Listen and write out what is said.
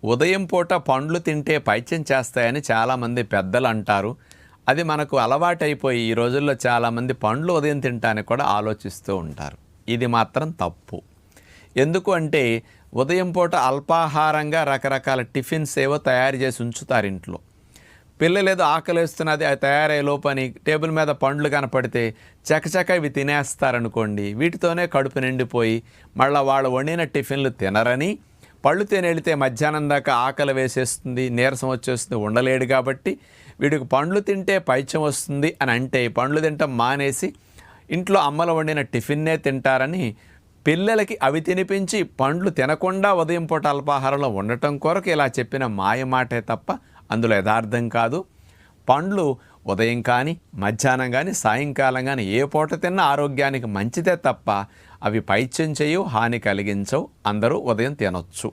ఉదయం పూట పండ్లు తింటే పైత్యం చేస్తాయని చాలామంది పెద్దలు అంటారు. అది మనకు అలవాటైపోయి ఈ రోజుల్లో చాలామంది పండ్లు ఉదయం తినటానికి కూడా ఆలోచిస్తూ ఉంటారు. ఇది మాత్రం తప్పు. ఎందుకు అంటే ఉదయం పూట అల్పాహారంగా రకరకాల టిఫిన్స్ ఏవో తయారు చేసి ఉంచుతారు ఇంట్లో. పిల్లలు ఏదో ఆకలిస్తున్నది అది తయారయ్యే లోపని టేబుల్ మీద పండ్లు కనపడితే చకచక ఇవి తినేస్తారనుకోండి. వీటితోనే కడుపు నిండిపోయి మళ్ళీ వాళ్ళు వండిన టిఫిన్లు తినరని, పళ్ళు తినేళితే మధ్యాహ్నం దాకా ఆకలి వేసేస్తుంది, నీరసం వచ్చేస్తుంది, ఉండలేడు. కాబట్టి వీడికి పండ్లు తింటే పైత్యం వస్తుంది అని అంటే పండ్లు తింటాం మానేసి ఇంట్లో అమ్మలు వండిన టిఫిన్నే తింటారని పిల్లలకి అవి తినిపించి పండ్లు తినకుండా ఉదయం పూట అల్పాహారంలో ఉండటం కొరకు ఇలా చెప్పిన మాయమాటే తప్ప అందులో యథార్థం కాదు. పండ్లు ఉదయం కానీ మధ్యాహ్నం కానీ సాయంకాలం కానీ ఏ పూట తిన్నా ఆరోగ్యానికి మంచిదే తప్ప అవి పైత్యం చేయవు, హాని కలిగించవు. అందరూ ఉదయం తినొచ్చు.